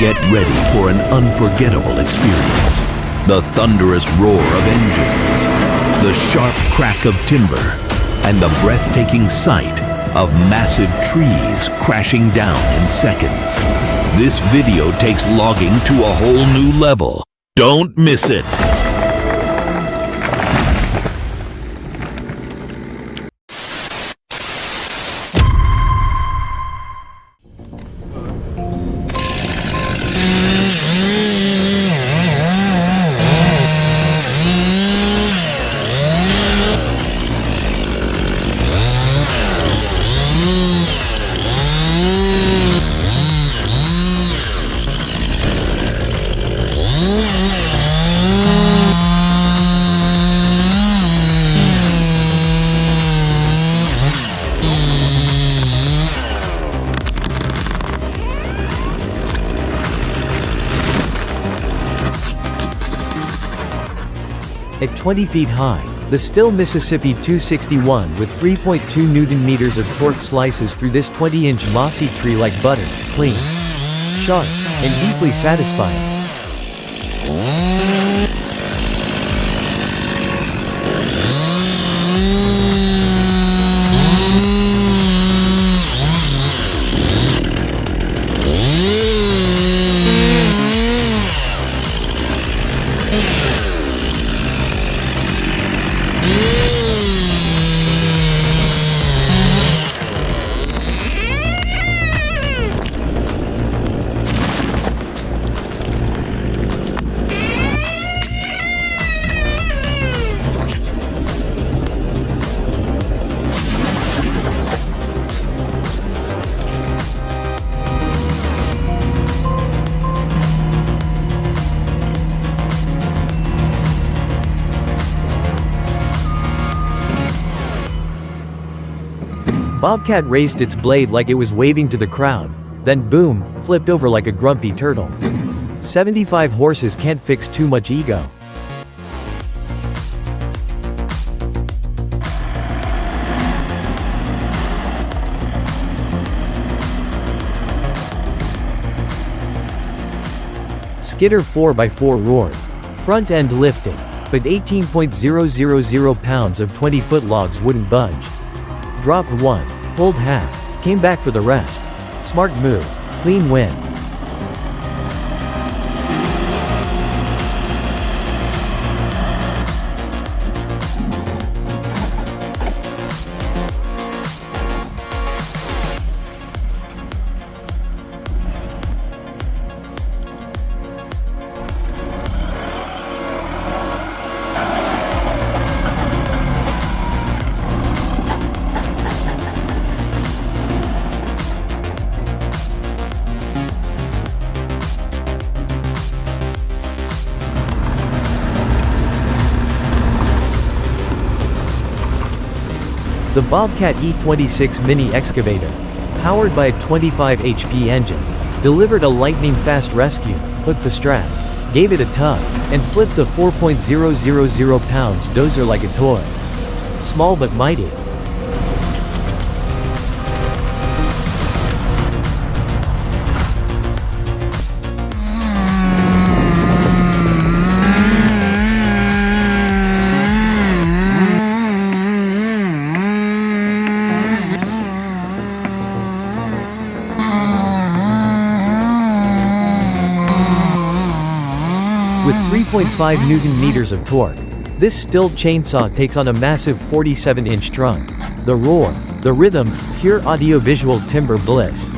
Get ready for an unforgettable experience. The thunderous roar of engines, the sharp crack of timber, and the breathtaking sight of massive trees crashing down in seconds. This video takes logging to a whole new level. Don't miss it. At 20 feet high, the Still Mississippi 261 with 3.2 Newton-meters of torque slices through this 20-inch mossy tree like butter, clean, sharp, and deeply satisfying. Bobcat raised its blade like it was waving to the crowd, then boom, flipped over like a grumpy turtle. 75 horses can't fix too much ego. Skidder 4x4 roared. Front end lifted, but 18.000 pounds of 20-foot logs wouldn't budge. Dropped one, pulled half, came back for the rest. Smart move, clean win. The Bobcat E26 mini excavator, powered by a 25 HP engine, delivered a lightning-fast rescue, hooked the strap, gave it a tug, and flipped the 4.000 pounds dozer like a toy. Small but mighty. With 3.5 Newton-meters of torque, this Still chainsaw takes on a massive 47-inch trunk. The roar, the rhythm, pure audio-visual timber bliss.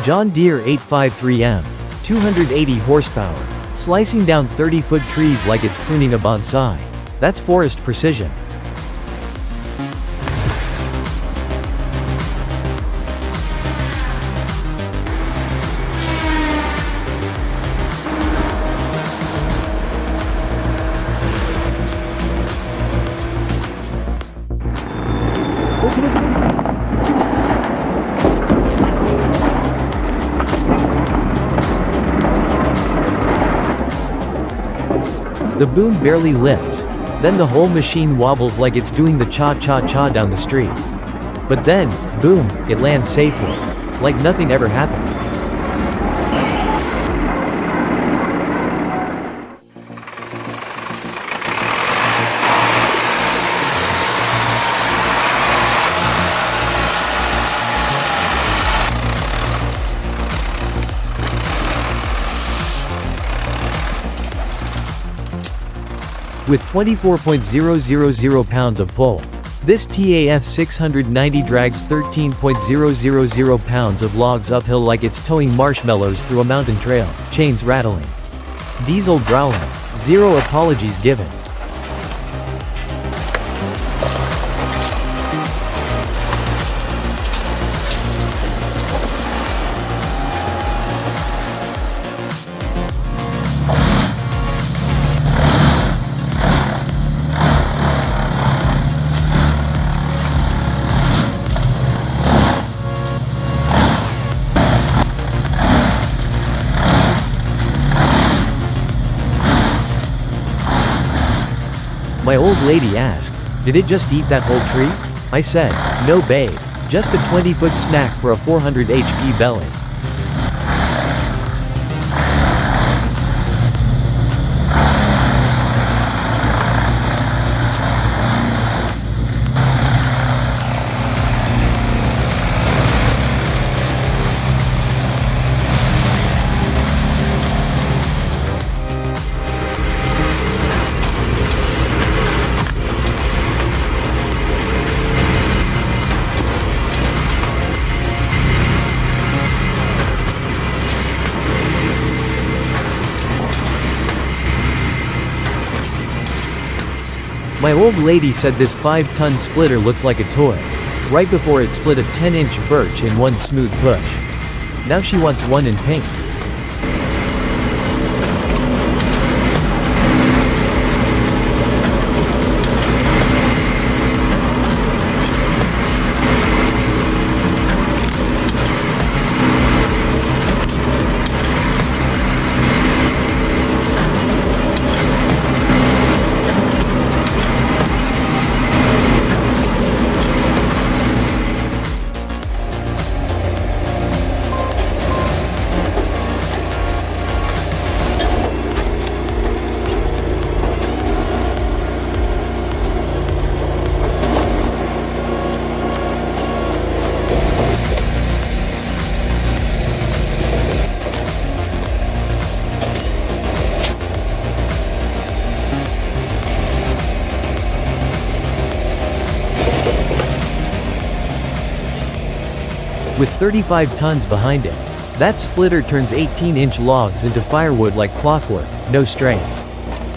John Deere 853M, 280 horsepower, slicing down 30-foot trees like it's pruning a bonsai. That's forest precision. The boom barely lifts. Then the whole machine wobbles like it's doing the cha-cha-cha down the street. But then, boom, it lands safely. Like nothing ever happened. With 24.000 pounds of pull. This TAF 690 drags 13.000 pounds of logs uphill like it's towing marshmallows through a mountain trail, chains rattling. Diesel growling. Zero apologies given. My old lady asked, "Did it just eat that whole tree?" I said, "No babe, just a 20-foot snack for a 400 HP belly." My old lady said this 5-ton splitter looks like a toy. Right before it split a 10-inch birch in one smooth push. Now she wants one in pink. With 35 tons behind it. That splitter turns 18-inch logs into firewood like clockwork, no strain.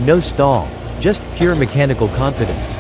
No stall. Just pure mechanical confidence.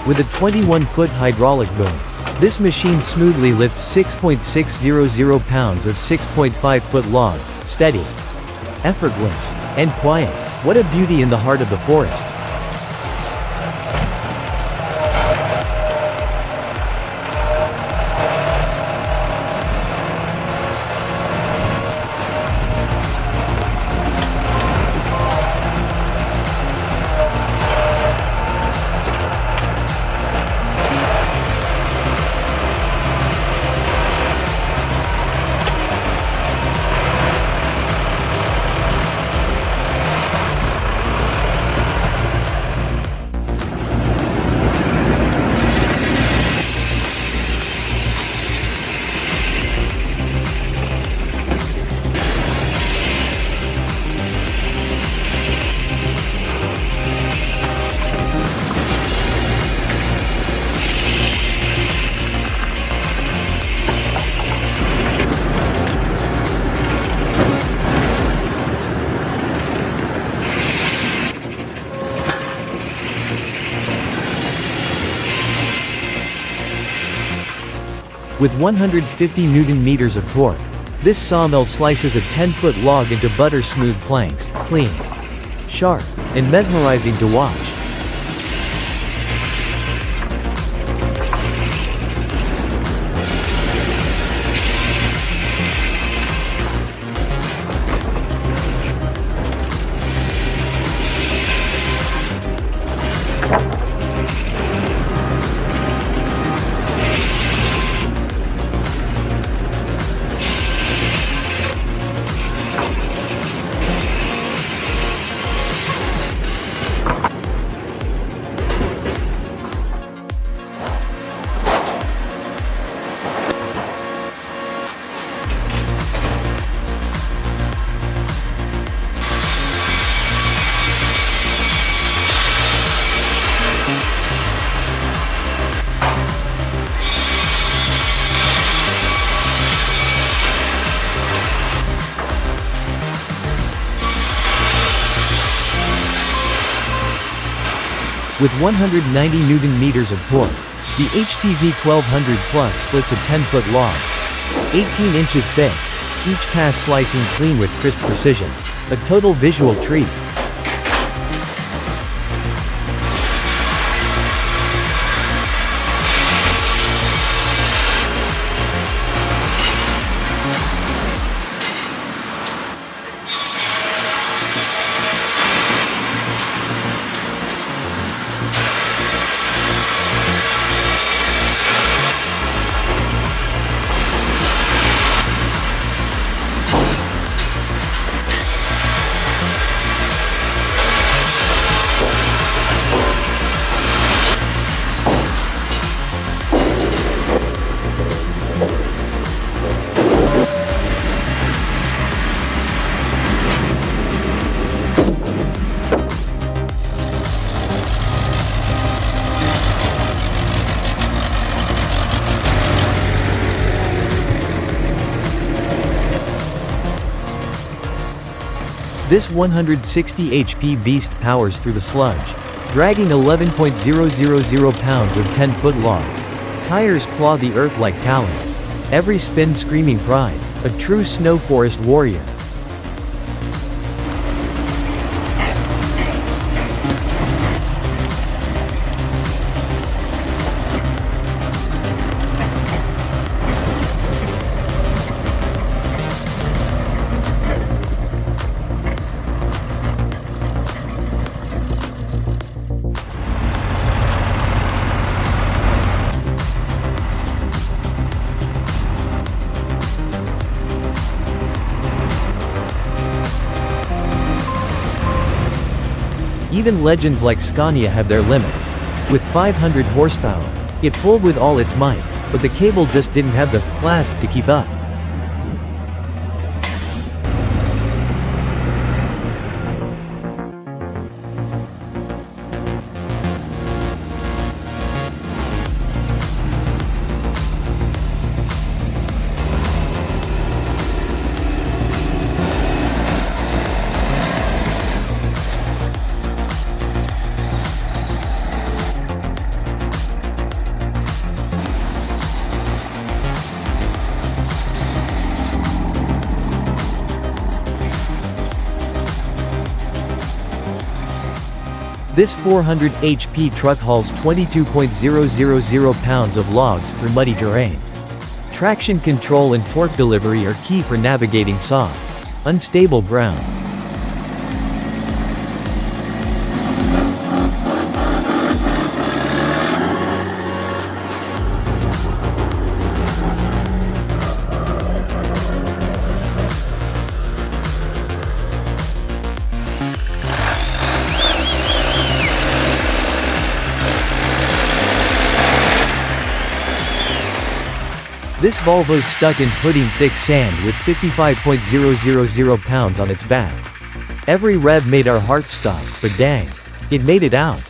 With a 21-foot hydraulic boom, this machine smoothly lifts 6.600 pounds of 6.5-foot logs, steady, effortless, and quiet. What a beauty in the heart of the forest. With 150 Newton meters of torque, this sawmill slices a 10-foot log into butter-smooth planks, clean, sharp, and mesmerizing to watch. With 190 Newton meters of torque, the HTZ 1200 Plus splits a 10-foot log, 18 inches thick, each pass slicing clean with crisp precision. A total visual treat. This 160 HP beast powers through the sludge, dragging 11.000 pounds of 10-foot logs. Tires claw the earth like talons. Every spin screaming pride. A true snow forest warrior. Even legends like Scania have their limits. With 500 horsepower, it pulled with all its might, but the cable just didn't have the clasp to keep up. This 400 HP truck hauls 22.000 pounds of logs through muddy terrain. Traction control and torque delivery are key for navigating soft, unstable ground. This Volvo's stuck in pudding thick sand with 55.000 pounds on its back. Every rev made our hearts stop, but dang, it made it out.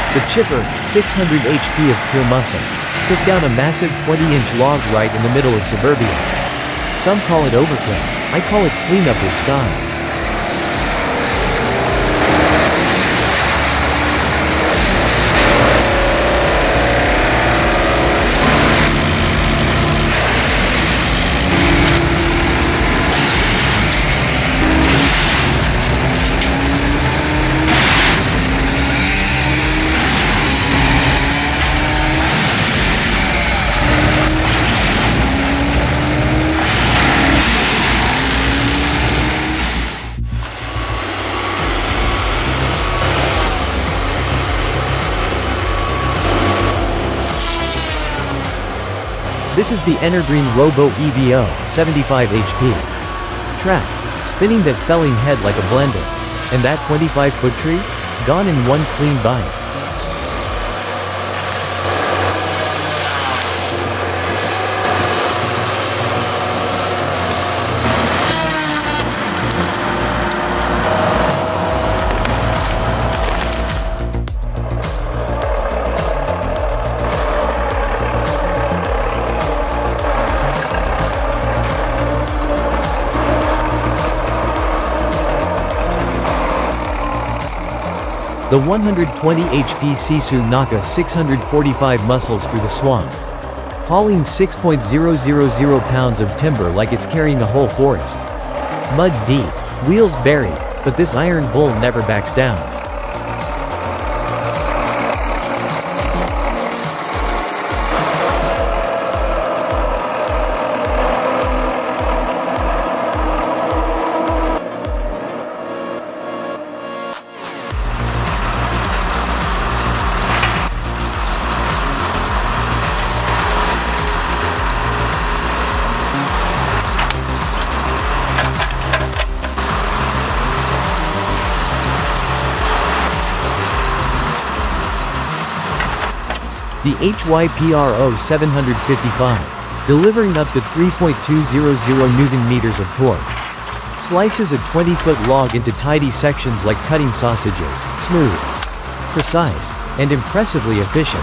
The chipper, 600 HP of pure muscle, took down a massive 20-inch log right in the middle of suburbia. Some call it overkill. I call it cleanup with style. This is the Energreen Robo EVO, 75 HP. Track, spinning that felling head like a blender. And that 25-foot tree? Gone in one clean bite. The 120 HP Sisu Naka 645 muscles through the swamp, hauling 6.000 pounds of timber like it's carrying a whole forest. Mud deep, wheels buried, but this iron bull never backs down. The HYPRO 755, delivering up to 3.200 Newton meters of torque. Slices a 20-foot log into tidy sections like cutting sausages, smooth, precise, and impressively efficient.